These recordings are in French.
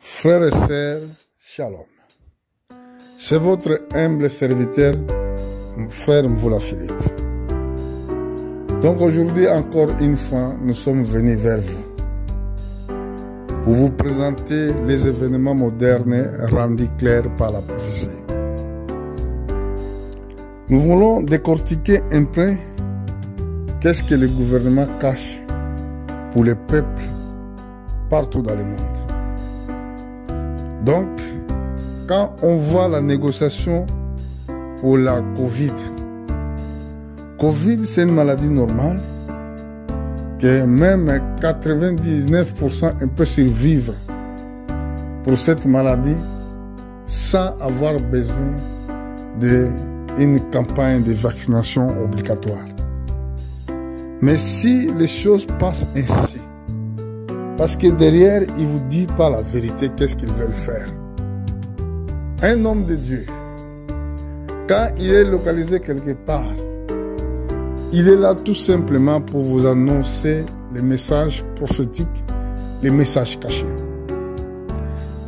Frères et sœurs, Shalom. C'est votre humble serviteur, frère Mvoula Philippe. Donc aujourd'hui, encore une fois, nous sommes venus vers vous pour vous présenter les événements modernes rendus clairs par la prophétie. Nous voulons décortiquer un peu qu'est-ce que le gouvernement cache pour les peuples partout dans le monde. Donc, quand on voit la négociation pour la Covid, c'est une maladie normale que même 99% peut survivre pour cette maladie sans avoir besoin d'une campagne de vaccination obligatoire. Mais si les choses passent ainsi, parce que derrière, ils ne vous disent pas la vérité, qu'est-ce qu'ils veulent faire. Un homme de Dieu, quand il est localisé quelque part, il est là tout simplement pour vous annoncer les messages prophétiques, les messages cachés.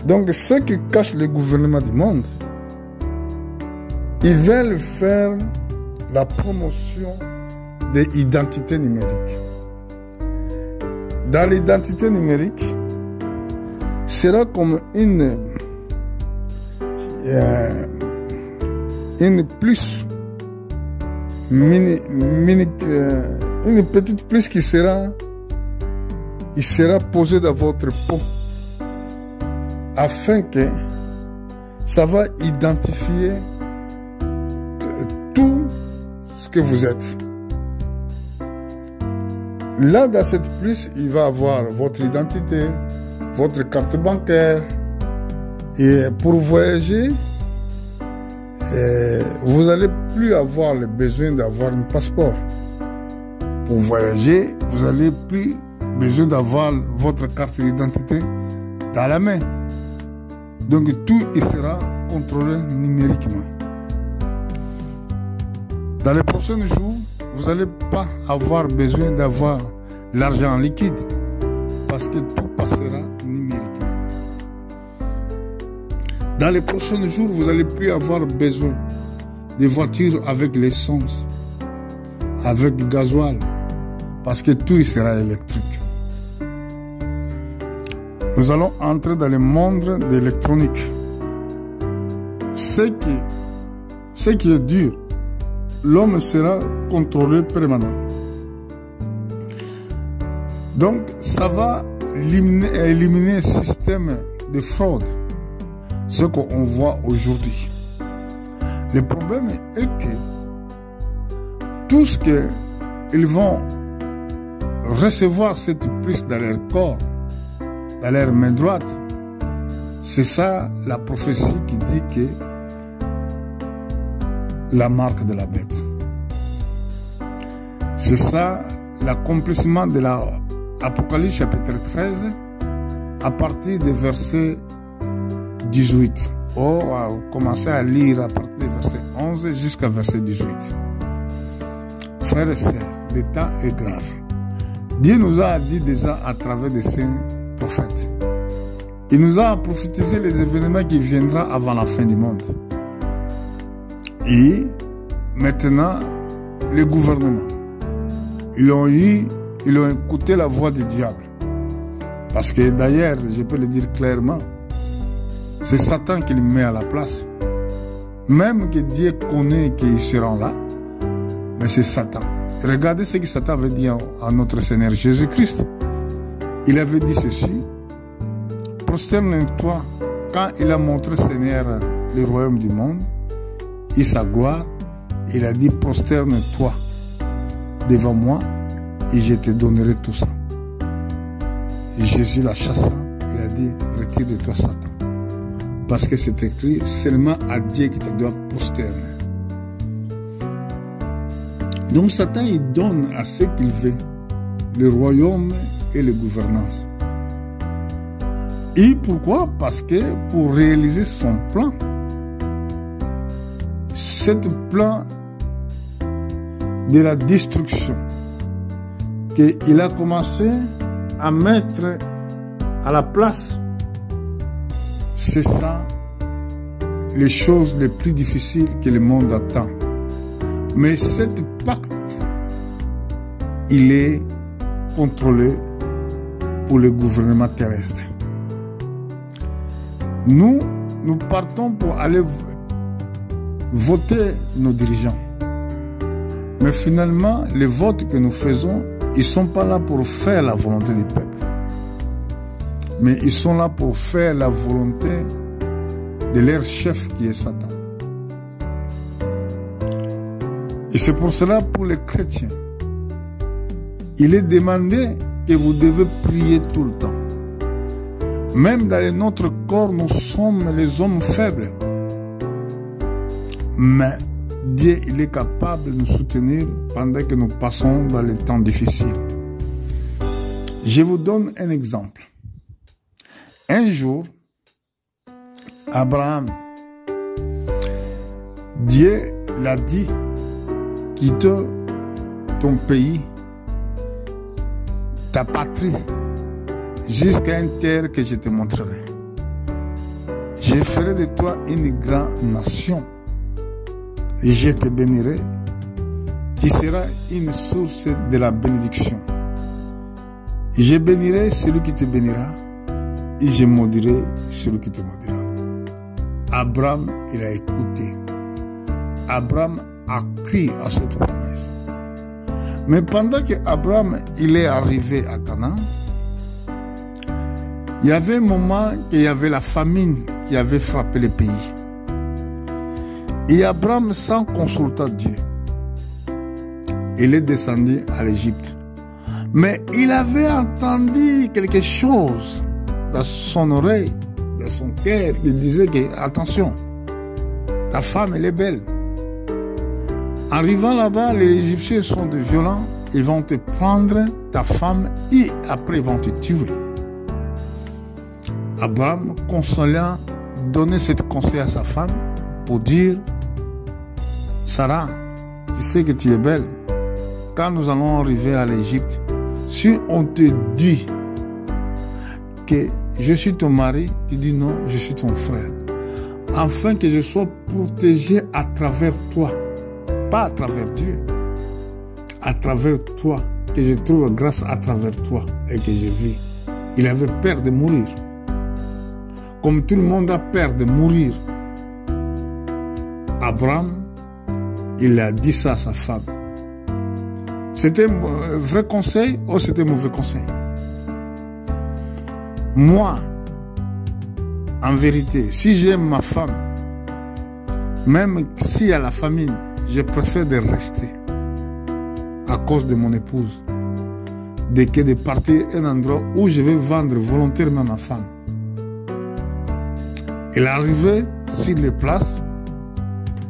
Donc, ce que cache le gouvernement du monde, ils veulent faire la promotion des identités numériques. Dans l'identité numérique, sera comme une petite plus qui sera posée dans votre peau afin que ça va identifier tout ce que vous êtes. Là, dans cette plus, il va avoir votre identité, votre carte bancaire. Et pour voyager, vous n'allez plus avoir le besoin d'avoir un passeport. Pour voyager, vous n'allez plus besoin d'avoir votre carte d'identité dans la main. Donc tout il sera contrôlé numériquement. Dans les prochains jours, vous n'allez pas avoir besoin d'avoir l'argent en liquide parce que tout passera numériquement. Dans les prochains jours, vous n'allez plus avoir besoin de voitures avec l'essence, avec du gasoil, parce que tout sera électrique. Nous allons entrer dans le monde de l'électronique. Ce qui est dur, l'homme sera contrôlé permanent. Donc, ça va éliminer le système de fraude, ce qu'on voit aujourd'hui. Le problème est que tout ce qu'ils vont recevoir cette puce dans leur corps, dans leur main droite, c'est ça la prophétie qui dit que la marque de la bête. C'est ça l'accomplissement de l'Apocalypse chapitre 13 à partir du verset 18. On va commencer à lire à partir du verset 11 jusqu'à verset 18. Frères et sœurs, le temps est grave. Dieu nous a dit déjà à travers des saints prophètes. Il nous a prophétisé les événements qui viendront avant la fin du monde. Et maintenant, les gouvernements, ils ont écouté la voix du diable. Parce que d'ailleurs, je peux le dire clairement, c'est Satan qui le met à la place. Même que Dieu connaît qu'ils seront là, mais c'est Satan. Regardez ce que Satan avait dit à notre Seigneur Jésus-Christ. Il avait dit ceci: prosterne-toi. Quand il a montré Seigneur le royaume du monde et sa gloire, il a dit: prosterne-toi devant moi et je te donnerai tout ça. Et Jésus l'a chassé. Il a dit: retire de toi Satan. Parce que c'est écrit seulement à Dieu qui te doit prosterner. Donc Satan, il donne à ce qu'il veut le royaume et la gouvernance. Et pourquoi? Parce que pour réaliser son plan, ce plan de la destruction qu'il a commencé à mettre à la place C'est ça, les choses les plus difficiles que le monde attend. Mais cet pacte, il est contrôlé pour le gouvernement terrestre. Nous partons pour aller voter nos dirigeants. Mais finalement, les votes que nous faisons, ils ne sont pas là pour faire la volonté du peuple. Mais ils sont là pour faire la volonté de leur chef qui est Satan. Et c'est pour cela, pour les chrétiens, il est demandé que vous devez prier tout le temps. Même dans notre corps, nous sommes les hommes faibles. Mais Dieu, il est capable de nous soutenir pendant que nous passons dans les temps difficiles. Je vous donne un exemple. Un jour, Abraham, Dieu l'a dit, quitte ton pays, ta patrie, jusqu'à une terre que je te montrerai. Je ferai de toi une grande nation. Et je te bénirai. Tu seras une source de la bénédiction. Et je bénirai celui qui te bénira. Et je maudirai celui qui te maudira. Abraham, il a écouté. Abraham a cru à cette promesse. Mais pendant que Abraham il est arrivé à Canaan, il y avait un moment qu'il y avait la famine qui avait frappé le pays. Et Abraham, sans consulter Dieu, il est descendu à l'Égypte. Mais il avait entendu quelque chose dans son oreille, dans son cœur, qui disait que, attention, ta femme, elle est belle. Arrivant là-bas, les Égyptiens sont de violents, ils vont te prendre ta femme et après ils vont te tuer. Abraham, consolant, donnait ce conseil à sa femme pour dire, Sarah, tu sais que tu es belle. Quand nous allons arriver à l'Égypte, si on te dit que je suis ton mari, tu dis non, je suis ton frère. Afin que je sois protégé à travers toi. Pas à travers Dieu. À travers toi. Que je trouve grâce à travers toi et que je vis. Il avait peur de mourir. Comme tout le monde a peur de mourir. Abraham, il a dit ça à sa femme. C'était un vrai conseil ou c'était un mauvais conseil? Moi, en vérité, si j'aime ma femme, même s'il y a la famine, je préfère de rester à cause de mon épouse, que de partir à un endroit où je vais vendre volontairement ma femme. Il est arrivé sur les places,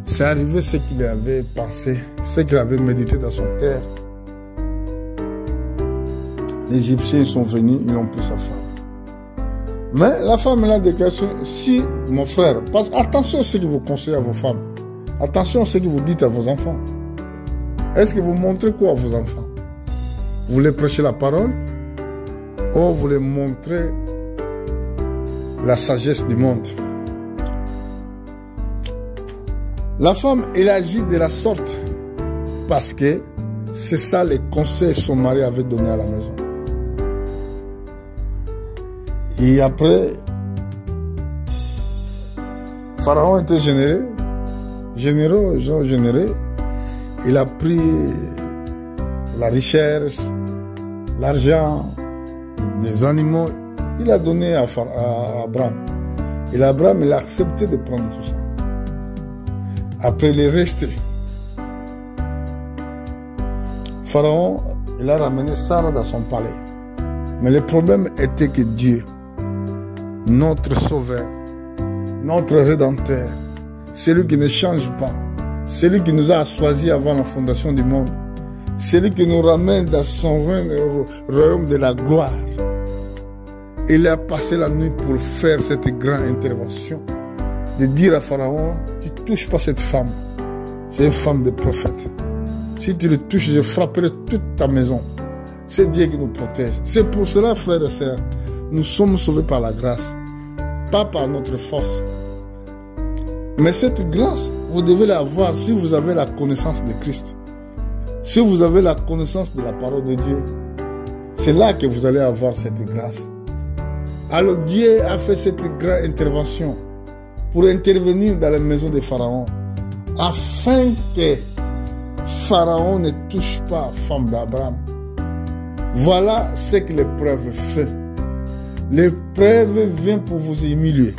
c'est arrivé ce qu'il avait pensé, ce qu'il avait médité dans son cœur. Les Égyptiens sont venus, ils ont pris sa femme. Mais la femme l'a déclaré, si mon frère, parce attention à ce que vous conseillez à vos femmes, attention à ce que vous dites à vos enfants. Est-ce que vous montrez quoi à vos enfants? Vous voulez prêcher la parole ou vous voulez montrer la sagesse du monde? La femme, elle agit de la sorte parce que c'est ça les conseils que son mari avait donné à la maison. Et après, Pharaon était généreux. Il a pris la richesse, l'argent, les animaux. Il a donné à Abraham. Et Abraham, il a accepté de prendre tout ça. Après, il est resté. Pharaon, il a ramené Sarah dans son palais. Mais le problème était que Dieu, notre Sauveur, notre Rédempteur, celui qui ne change pas, celui qui nous a choisis avant la fondation du monde, celui qui nous ramène dans son royaume de la gloire, il a passé la nuit pour faire cette grande intervention, de dire à Pharaon, tu ne touches pas cette femme, c'est une femme de prophète. Si tu le touches, je frapperai toute ta maison. C'est Dieu qui nous protège. C'est pour cela, frères et sœurs, nous sommes sauvés par la grâce. pas par notre force. Mais cette grâce, vous devez l'avoir si vous avez la connaissance de Christ. Si vous avez la connaissance de la parole de Dieu, c'est là que vous allez avoir cette grâce. Alors Dieu a fait cette grande intervention pour intervenir dans la maison de Pharaon, afin que Pharaon ne touche pas la femme d'Abraham. Voilà ce que l'épreuve fait. L'épreuve vient pour vous humilier.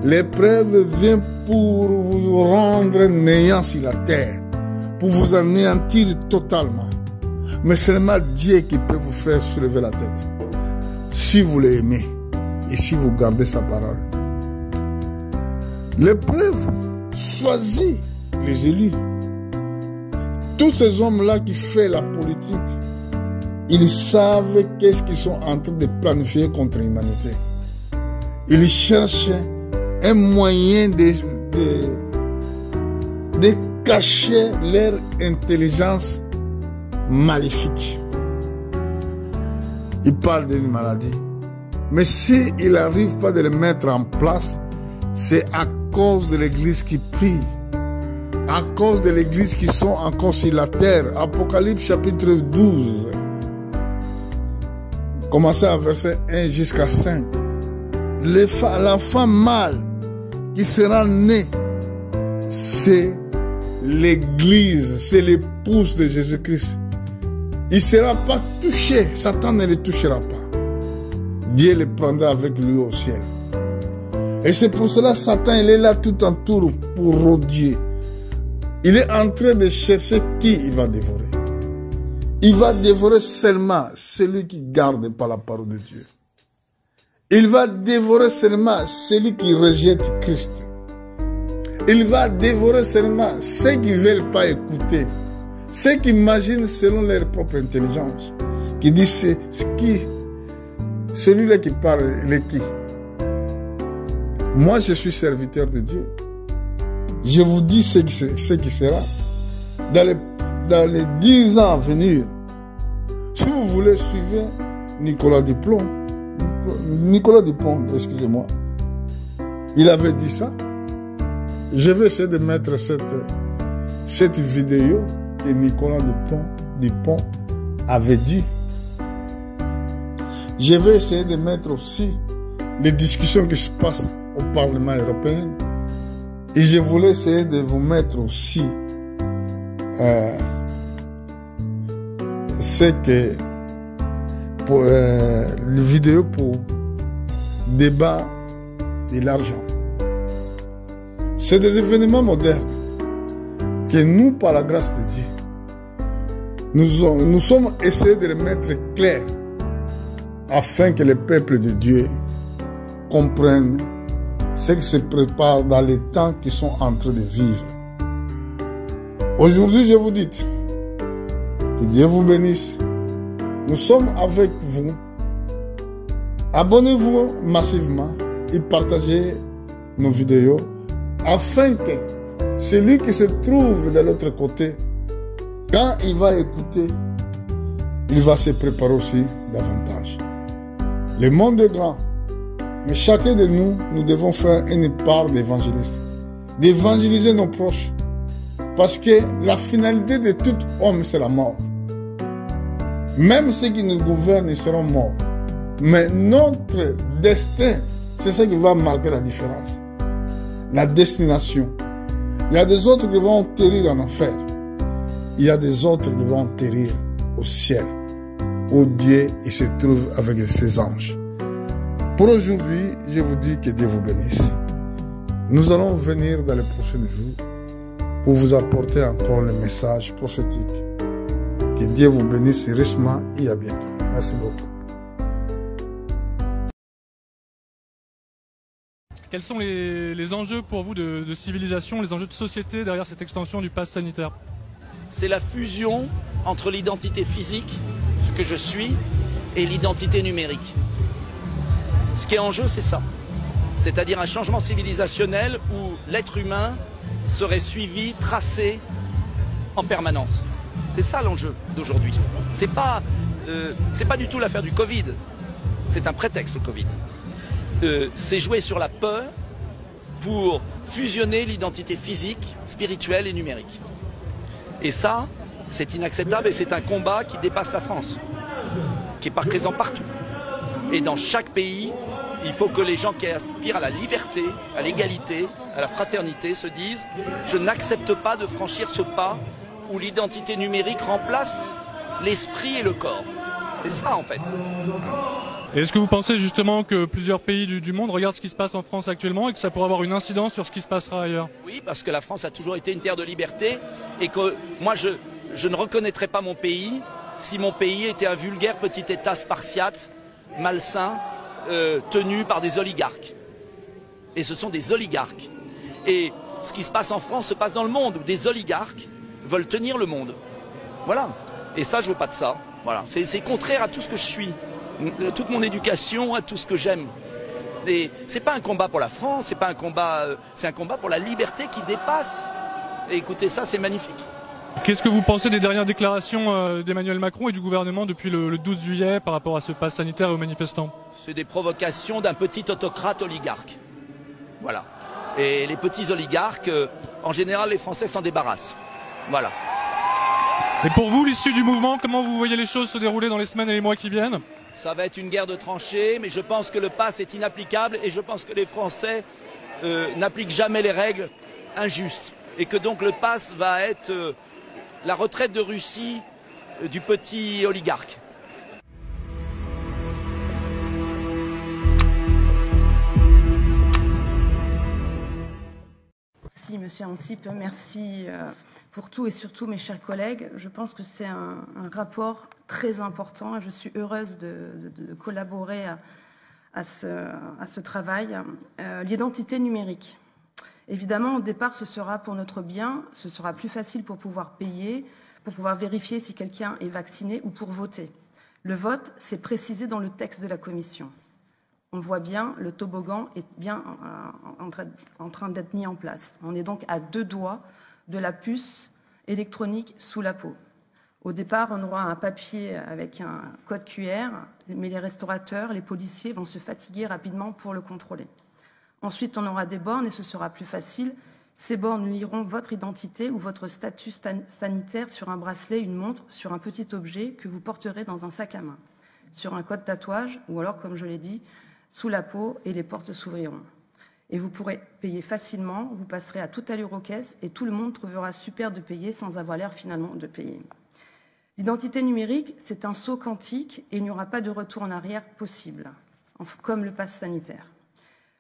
L'épreuve vient pour vous rendre néant sur la terre, pour vous anéantir totalement. Mais seulement Dieu qui peut vous faire soulever la tête, si vous l'aimez et si vous gardez sa parole. L'épreuve choisit les élus. Tous ces hommes-là qui font la politique, ils savent qu'est-ce qu'ils sont en train de planifier contre l'humanité. Ils cherchent un moyen de cacher leur intelligence maléfique. Ils parlent d'une maladie. Mais s'ils n'arrivent pas de le mettre en place, c'est à cause de l'Église qui prie, à cause de l'Église qui sont encore sur la terre. Apocalypse chapitre 12, commencez à verset 1 jusqu'à 5. L'enfant mâle qui sera né, c'est l'Église, c'est l'épouse de Jésus-Christ. Il ne sera pas touché, Satan ne le touchera pas. Dieu le prendra avec lui au ciel. Et c'est pour cela que Satan il est là tout autour pour rôder. Il est en train de chercher qui il va dévorer. Il va dévorer seulement celui qui garde par la parole de Dieu. Il va dévorer seulement celui qui rejette Christ. Il va dévorer seulement ceux qui ne veulent pas écouter. Ceux qui imaginent selon leur propre intelligence. Qui disent c'est qui? Celui-là qui parle, il est qui? Moi, je suis serviteur de Dieu. Je vous dis ce qui sera. Dans les 10 ans à venir, si vous voulez suivre Nicolas Dupont, excusez-moi, il avait dit ça. Je vais essayer de mettre cette vidéo que Nicolas Dupont avait dit. Je vais essayer de mettre aussi les discussions qui se passent au Parlement européen. Et je voulais essayer de vous mettre aussi c'est que pour les vidéos pour débat de l'argent. C'est des événements modernes que nous, par la grâce de Dieu, nous sommes essayés de les mettre clairs afin que le peuple de Dieu comprenne ce qui se prépare dans les temps qui sont en train de vivre. Aujourd'hui, je vous dis que Dieu vous bénisse. Nous sommes avec vous. Abonnez-vous massivement et partagez nos vidéos afin que celui qui se trouve de l'autre côté, quand il va écouter, il va se préparer aussi davantage. Le monde est grand, mais chacun de nous, nous devons faire une part d'évangéliste, d'évangéliser nos proches. Parce que la finalité de tout homme, c'est la mort. Même ceux qui nous gouvernent, ils seront morts. Mais notre destin, c'est ça qui va marquer la différence. La destination. Il y a des autres qui vont atterrir en enfer. Il y a des autres qui vont atterrir au ciel, où Dieu il se trouve avec ses anges. Pour aujourd'hui, je vous dis que Dieu vous bénisse. Nous allons venir dans les prochains jours pour vous apporter encore le message prophétique. Que Dieu vous bénisse richement et à bientôt. Merci beaucoup. Quels sont les enjeux pour vous de civilisation, les enjeux de société derrière cette extension du pass sanitaire? C'est la fusion entre l'identité physique, ce que je suis, et l'identité numérique. Ce qui est en jeu, c'est ça. C'est-à-dire un changement civilisationnel où l'être humain serait suivi, tracé en permanence. C'est ça l'enjeu d'aujourd'hui. C'est pas du tout l'affaire du Covid. C'est un prétexte, le Covid. c'est jouer sur la peur pour fusionner l'identité physique, spirituelle et numérique. Et ça, c'est inacceptable et c'est un combat qui dépasse la France, qui est présent partout. Et dans chaque pays, il faut que les gens qui aspirent à la liberté, à l'égalité, à la fraternité se disent « Je n'accepte pas de franchir ce pas où l'identité numérique remplace l'esprit et le corps. » C'est ça en fait. Et est-ce que vous pensez justement que plusieurs pays du monde regardent ce qui se passe en France actuellement et que ça pourrait avoir une incidence sur ce qui se passera ailleurs? Oui, parce que la France a toujours été une terre de liberté et que moi je ne reconnaîtrais pas mon pays si mon pays était un vulgaire petit État spartiate, malsain, tenu par des oligarques. Et ce sont des oligarques. Et ce qui se passe en France se passe dans le monde où des oligarques veulent tenir le monde. Voilà. Et ça, je veux pas de ça. Voilà. C'est contraire à tout ce que je suis. Toute mon éducation, à tout ce que j'aime. Et c'est pas un combat pour la France, c'est pas un combat, c'est un combat pour la liberté qui dépasse. Et écoutez, ça, c'est magnifique. Qu'est-ce que vous pensez des dernières déclarations d'Emmanuel Macron et du gouvernement depuis le 12 juillet par rapport à ce pass sanitaire et aux manifestants? C'est des provocations d'un petit autocrate oligarque. Voilà. Et les petits oligarques, en général, les Français s'en débarrassent. Voilà. Et pour vous, l'issue du mouvement, comment vous voyez les choses se dérouler dans les semaines et les mois qui viennent? Ça va être une guerre de tranchées, mais je pense que le pass est inapplicable et je pense que les Français n'appliquent jamais les règles injustes. Et que donc le pass va être la retraite de Russie du petit oligarque. Merci Monsieur Antip, merci pour tout et surtout mes chers collègues. Je pense que c'est un rapport très important et je suis heureuse de collaborer à ce travail. L'identité numérique. Évidemment, au départ, ce sera pour notre bien, ce sera plus facile pour pouvoir payer, pour pouvoir vérifier si quelqu'un est vacciné ou pour voter. Le vote, c'est précisé dans le texte de la Commission. On voit bien, le toboggan est bien en train d'être mis en place. On est donc à 2 doigts de la puce électronique sous la peau. Au départ, on aura un papier avec un code QR, mais les restaurateurs, les policiers vont se fatiguer rapidement pour le contrôler. Ensuite, on aura des bornes et ce sera plus facile. Ces bornes liront votre identité ou votre statut sanitaire sur un bracelet, une montre, sur un petit objet que vous porterez dans un sac à main, sur un code tatouage ou alors, comme je l'ai dit, sous la peau et les portes s'ouvriront. Et vous pourrez payer facilement, vous passerez à toute allure aux caisses et tout le monde trouvera super de payer sans avoir l'air finalement de payer. L'identité numérique, c'est un saut quantique et il n'y aura pas de retour en arrière possible, comme le pass sanitaire.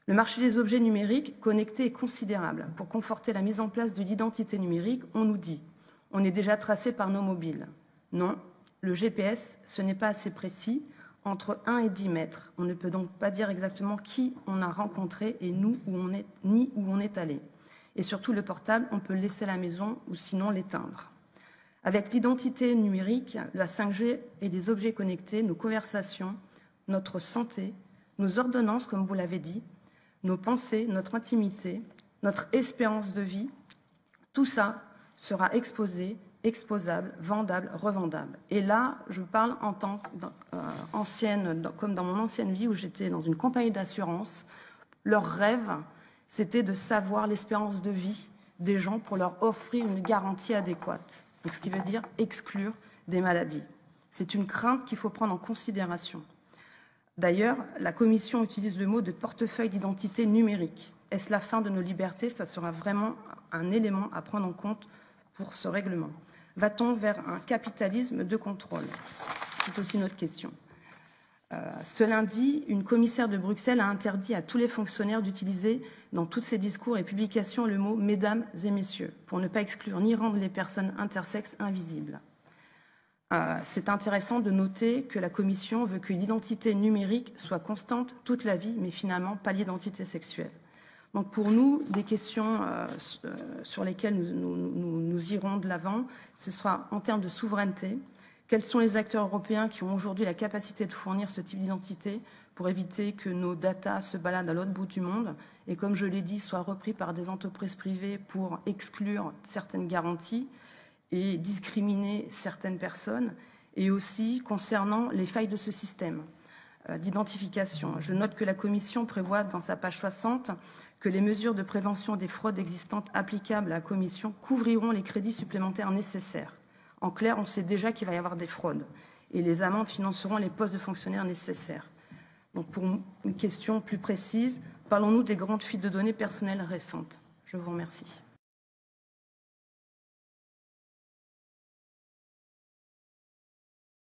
Le marché des objets numériques connectés est considérable. Pour conforter la mise en place de l'identité numérique, on nous dit « on est déjà tracé par nos mobiles ». Non, le GPS, ce n'est pas assez précis, entre 1 et 10 mètres. On ne peut donc pas dire exactement qui on a rencontré et ni où on est allé. Et surtout, le portable, on peut le laisser à la maison ou sinon l'éteindre. Avec l'identité numérique, la 5G et les objets connectés, nos conversations, notre santé, nos ordonnances, comme vous l'avez dit, nos pensées, notre intimité, notre espérance de vie, tout ça sera exposé, exposable, vendable, revendable. Et là, je parle en tant qu'ancienne, comme dans mon ancienne vie où j'étais dans une compagnie d'assurance. Leur rêve, c'était de savoir l'espérance de vie des gens pour leur offrir une garantie adéquate. Donc, ce qui veut dire exclure des maladies. C'est une crainte qu'il faut prendre en considération. D'ailleurs, la Commission utilise le mot de portefeuille d'identité numérique. Est-ce la fin de nos libertés? Ça sera vraiment un élément à prendre en compte pour ce règlement. Va-t-on vers un capitalisme de contrôle? C'est aussi notre question. Ce lundi, une commissaire de Bruxelles a interdit à tous les fonctionnaires d'utiliser dans tous ses discours et publications le mot « mesdames et messieurs » pour ne pas exclure ni rendre les personnes intersexes invisibles. C'est intéressant de noter que la Commission veut que l'identité numérique soit constante toute la vie, mais finalement pas l'identité sexuelle. Donc pour nous, des questions sur lesquelles nous irons de l'avant, ce sera en termes de souveraineté. Quels sont les acteurs européens qui ont aujourd'hui la capacité de fournir ce type d'identité pour éviter que nos datas se baladent à l'autre bout du monde et, comme je l'ai dit, soient repris par des entreprises privées pour exclure certaines garanties et discriminer certaines personnes, et aussi concernant les failles de ce système. d'identification. Je note que la Commission prévoit dans sa page 60 que les mesures de prévention des fraudes existantes applicables à la Commission couvriront les crédits supplémentaires nécessaires. En clair, on sait déjà qu'il va y avoir des fraudes et les amendes financeront les postes de fonctionnaires nécessaires. Donc pour une question plus précise, parlons-nous des grandes fuites de données personnelles récentes. Je vous remercie.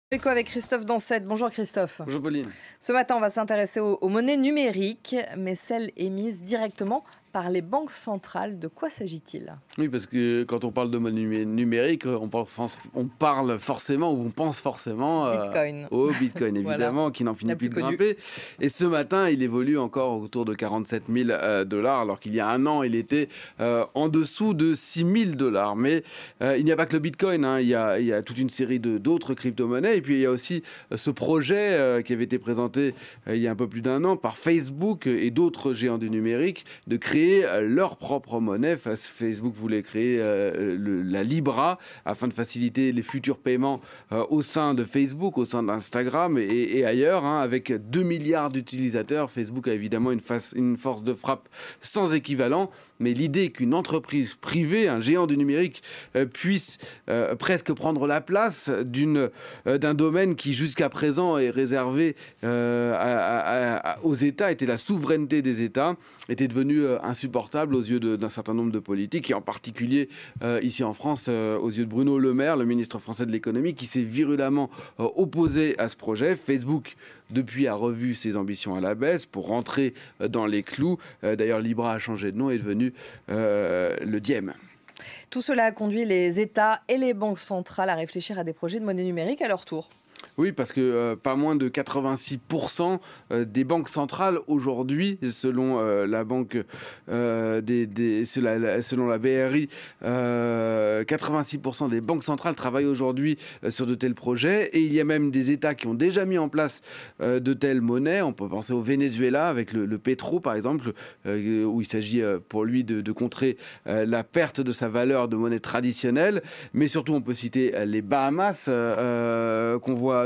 Écho avec Christophe Dansette. Bonjour Christophe. Bonjour Pauline. Ce matin, on va s'intéresser aux monnaies numériques, mais celles émises directement par les banques centrales. De quoi s'agit-il? Oui, parce que quand on parle de monnaie numérique, on parle forcément, ou on pense forcément Bitcoin. Au Bitcoin, évidemment, voilà, qui n'en finit plus de grimper. Et ce matin, il évolue encore autour de 47 000 $, alors qu'il y a un an, il était en dessous de 6 000 $. Mais il n'y a pas que le Bitcoin, hein. Il y a toute une série d'autres crypto-monnaies. Et puis, il y a aussi ce projet qui avait été présenté il y a un peu plus d'un an par Facebook et d'autres géants du numérique de créer leur propre monnaie. Facebook voulait créer la Libra afin de faciliter les futurs paiements au sein de Facebook, au sein d'Instagram et ailleurs. Hein. Avec 2 milliards d'utilisateurs, Facebook a évidemment une force de frappe sans équivalent. Mais l'idée qu'une entreprise privée, un géant du numérique, puisse presque prendre la place d'un domaine qui jusqu'à présent est réservé aux États, était la souveraineté des États, était devenue insupportable aux yeux d'un certain nombre de politiques, et en particulier ici en France, aux yeux de Bruno Le Maire, le ministre français de l'économie, qui s'est virulemment opposé à ce projet. Facebook, depuis, a revu ses ambitions à la baisse pour rentrer dans les clous. D'ailleurs, Libra a changé de nom et est devenu le Diem. Tout cela a conduit les États et les banques centrales à réfléchir à des projets de monnaie numérique à leur tour. Oui, parce que pas moins de 86% des banques centrales aujourd'hui, selon la banque, selon la BRI, 86% des banques centrales travaillent aujourd'hui sur de tels projets. Et il y a même des États qui ont déjà mis en place de telles monnaies. On peut penser au Venezuela avec le pétro, par exemple, où il s'agit pour lui de contrer la perte de sa valeur de monnaie traditionnelle. Mais surtout, on peut citer les Bahamas,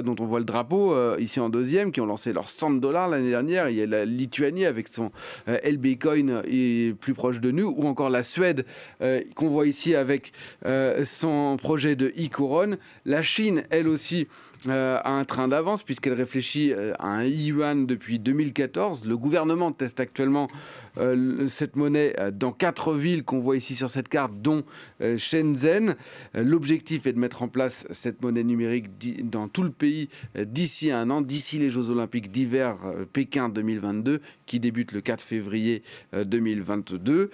dont on voit le drapeau ici en deuxième, qui ont lancé leurs $100 l'année dernière. Il y a la Lituanie avec son LB-Coin plus proche de nous, ou encore la Suède qu'on voit ici avec son projet de e-couronne. La Chine, elle aussi, a un train d'avance puisqu'elle réfléchit à un yuan depuis 2014. Le gouvernement teste actuellement cette monnaie dans 4 villes qu'on voit ici sur cette carte, dont Shenzhen. L'objectif est de mettre en place cette monnaie numérique dans tout le pays d'ici un an, d'ici les Jeux Olympiques d'hiver Pékin 2022, qui débutent le 4 février 2022.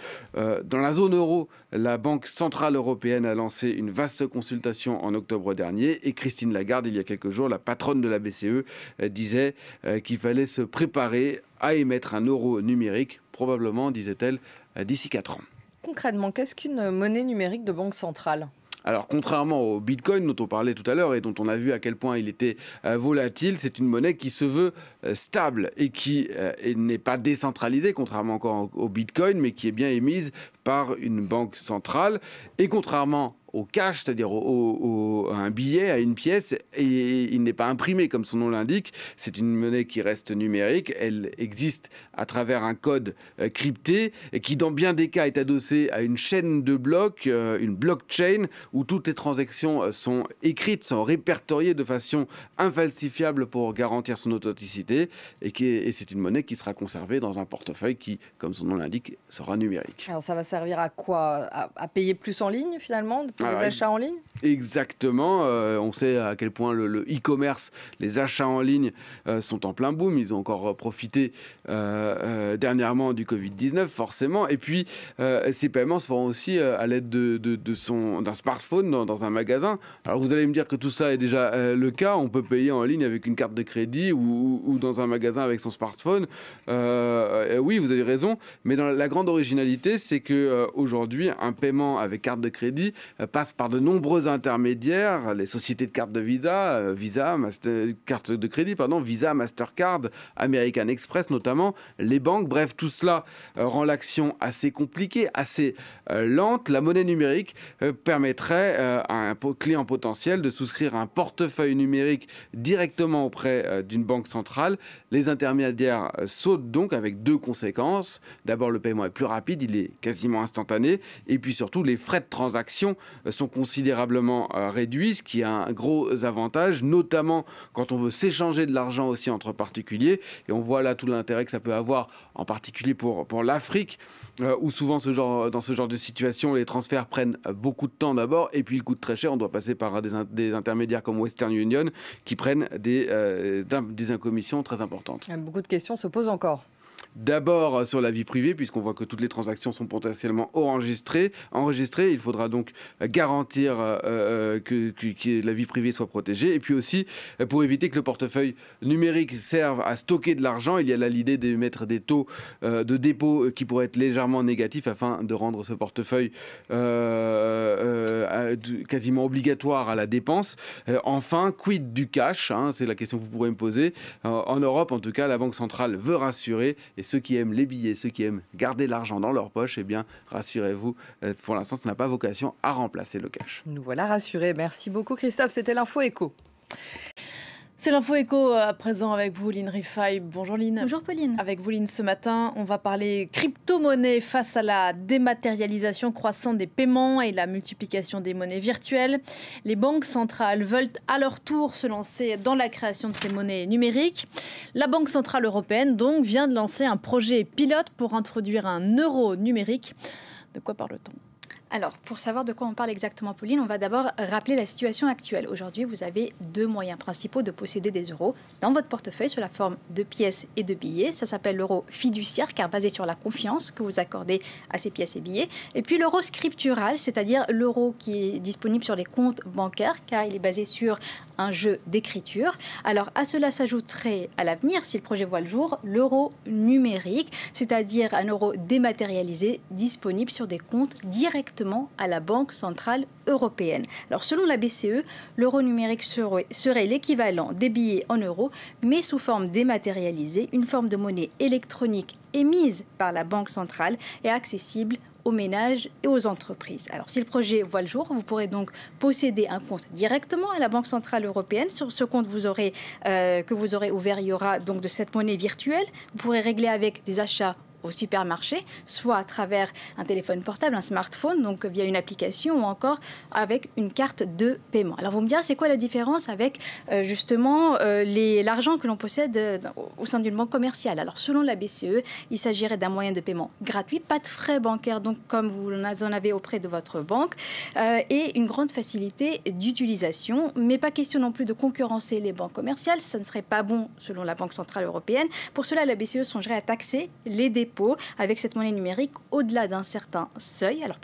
Dans la zone euro, la Banque Centrale Européenne a lancé une vaste consultation en octobre dernier, et Christine Lagarde, il y a quelques jours, la patronne de la BCE, disait qu'il fallait se préparer à émettre un euro numérique, probablement, disait-elle, d'ici 4 ans. Concrètement, qu'est-ce qu'une monnaie numérique de banque centrale ? Alors, contrairement au Bitcoin dont on parlait tout à l'heure et dont on a vu à quel point il était volatile, c'est une monnaie qui se veut stable et qui n'est pas décentralisée, contrairement encore au Bitcoin, mais qui est bien émise par une banque centrale. Et contrairement au cash, c'est-à-dire à un billet, à une pièce, et il n'est pas imprimé comme son nom l'indique. C'est une monnaie qui reste numérique. Elle existe à travers un code crypté et qui, dans bien des cas, est adossée à une chaîne de blocs, une blockchain, où toutes les transactions sont écrites, sont répertoriées de façon infalsifiable pour garantir son authenticité. Et c'est une monnaie qui sera conservée dans un portefeuille qui, comme son nom l'indique, sera numérique. Alors ça va servir à quoi ? À payer plus en ligne finalement ? Pour les achats en ligne ? Exactement. On sait à quel point le e-commerce, les achats en ligne sont en plein boom. Ils ont encore profité dernièrement du Covid-19, forcément. Et puis, ces paiements se feront aussi à l'aide d'un smartphone dans un magasin. Alors, vous allez me dire que tout ça est déjà le cas. On peut payer en ligne avec une carte de crédit ou dans un magasin avec son smartphone. Oui, vous avez raison. Mais la grande originalité, c'est qu'aujourd'hui, un paiement avec carte de crédit passe par de nombreux intermédiaires, les sociétés de cartes de Visa, carte de crédit, Visa, Mastercard, American Express notamment, les banques. Bref, tout cela rend l'action assez compliquée, assez lente. La monnaie numérique permettrait à un client potentiel de souscrire un portefeuille numérique directement auprès d'une banque centrale. Les intermédiaires sautent donc avec deux conséquences. D'abord, le paiement est plus rapide, il est quasiment instantané. Et puis surtout, les frais de transaction sont considérablement réduits, ce qui a un gros avantage, notamment quand on veut s'échanger de l'argent aussi entre particuliers. Et on voit là tout l'intérêt que ça peut avoir, en particulier pour l'Afrique, où souvent dans ce genre de situation, les transferts prennent beaucoup de temps d'abord, et puis ils coûtent très cher. On doit passer par des intermédiaires comme Western Union qui prennent des commissions très importantes. Beaucoup de questions se posent encore. D'abord sur la vie privée, puisqu'on voit que toutes les transactions sont potentiellement enregistrées. Il faudra donc garantir que la vie privée soit protégée. Et puis aussi, pour éviter que le portefeuille numérique serve à stocker de l'argent, il y a là l'idée de mettre des taux de dépôt qui pourraient être légèrement négatifs afin de rendre ce portefeuille quasiment obligatoire à la dépense. Enfin, quid du cash, c'est la question que vous pourrez me poser. En Europe, en tout cas, la Banque centrale veut rassurer. Et ceux qui aiment les billets, ceux qui aiment garder l'argent dans leur poche, eh bien, rassurez-vous, pour l'instant, ça n'a pas vocation à remplacer le cash. Nous voilà rassurés. Merci beaucoup, Christophe. C'était l'Info Éco. C'est l'Info Éco à présent avec vous, Lynn Rifaille. Bonjour Lynn. Bonjour Pauline. Avec vous Lynn, ce matin, on va parler crypto-monnaie face à la dématérialisation croissante des paiements et la multiplication des monnaies virtuelles. Les banques centrales veulent à leur tour se lancer dans la création de ces monnaies numériques. La Banque centrale européenne donc vient de lancer un projet pilote pour introduire un euro numérique. De quoi parle-t-on ? Alors, pour savoir de quoi on parle exactement, Pauline, on va d'abord rappeler la situation actuelle. Aujourd'hui, vous avez deux moyens principaux de posséder des euros dans votre portefeuille sous la forme de pièces et de billets. Ça s'appelle l'euro fiduciaire, car basé sur la confiance que vous accordez à ces pièces et billets. Et puis l'euro scriptural, c'est-à-dire l'euro qui est disponible sur les comptes bancaires, car il est basé sur un jeu d'écriture. Alors, à cela s'ajouterait à l'avenir, si le projet voit le jour, l'euro numérique, c'est-à-dire un euro dématérialisé disponible sur des comptes directement à la Banque centrale européenne. Alors, selon la BCE, l'euro numérique serait l'équivalent des billets en euros, mais sous forme dématérialisée, une forme de monnaie électronique émise par la Banque centrale et accessible aux ménages et aux entreprises. Alors, si le projet voit le jour, vous pourrez donc posséder un compte directement à la Banque centrale européenne. Sur ce compte que vous aurez ouvert, il y aura donc de cette monnaie virtuelle. Vous pourrez régler avec des achats au supermarché, soit à travers un téléphone portable, un smartphone, donc via une application ou encore avec une carte de paiement. Alors vous me direz, c'est quoi la différence avec justement l'argent que l'on possède au sein d'une banque commerciale? Alors selon la BCE, il s'agirait d'un moyen de paiement gratuit, pas de frais bancaires, donc comme vous en avez auprès de votre banque, et une grande facilité d'utilisation, mais pas question non plus de concurrencer les banques commerciales, ça ne serait pas bon selon la Banque centrale européenne. Pour cela, la BCE songerait à taxer les dépôts avec cette monnaie numérique au-delà d'un certain seuil. Alors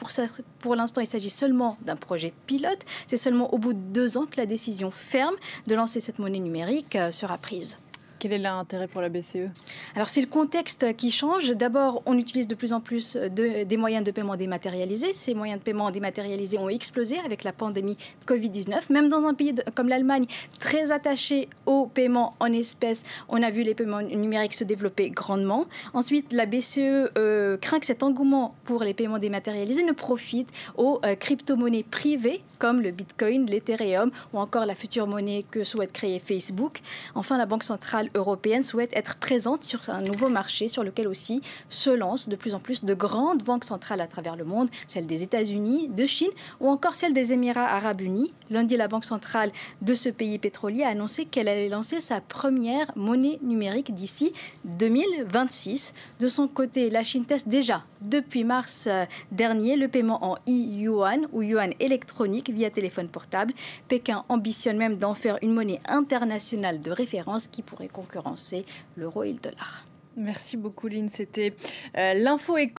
pour l'instant, il s'agit seulement d'un projet pilote. C'est seulement au bout de 2 ans que la décision ferme de lancer cette monnaie numérique sera prise. Quel est l'intérêt pour la BCE? Alors, c'est le contexte qui change. D'abord, on utilise de plus en plus des moyens de paiement dématérialisés. Ces moyens de paiement dématérialisés ont explosé avec la pandémie de Covid-19. Même dans un pays comme l'Allemagne, très attaché au paiement en espèces, on a vu les paiements numériques se développer grandement. Ensuite, la BCE craint que cet engouement pour les paiements dématérialisés ne profite aux crypto-monnaies privées comme le Bitcoin, l'Ethereum ou encore la future monnaie que souhaite créer Facebook. Enfin, la Banque centrale européenne souhaite être présente sur un nouveau marché sur lequel aussi se lancent de plus en plus de grandes banques centrales à travers le monde, celle des États-Unis, de Chine ou encore celle des Émirats arabes unis. Lundi, la Banque centrale de ce pays pétrolier a annoncé qu'elle allait lancer sa première monnaie numérique d'ici 2026. De son côté, la Chine teste déjà depuis mars dernier le paiement en e-yuan ou yuan électronique via téléphone portable. Pékin ambitionne même d'en faire une monnaie internationale de référence qui pourrait concurrencer l'euro et le dollar. Merci beaucoup Lynn, c'était l'Info Éco.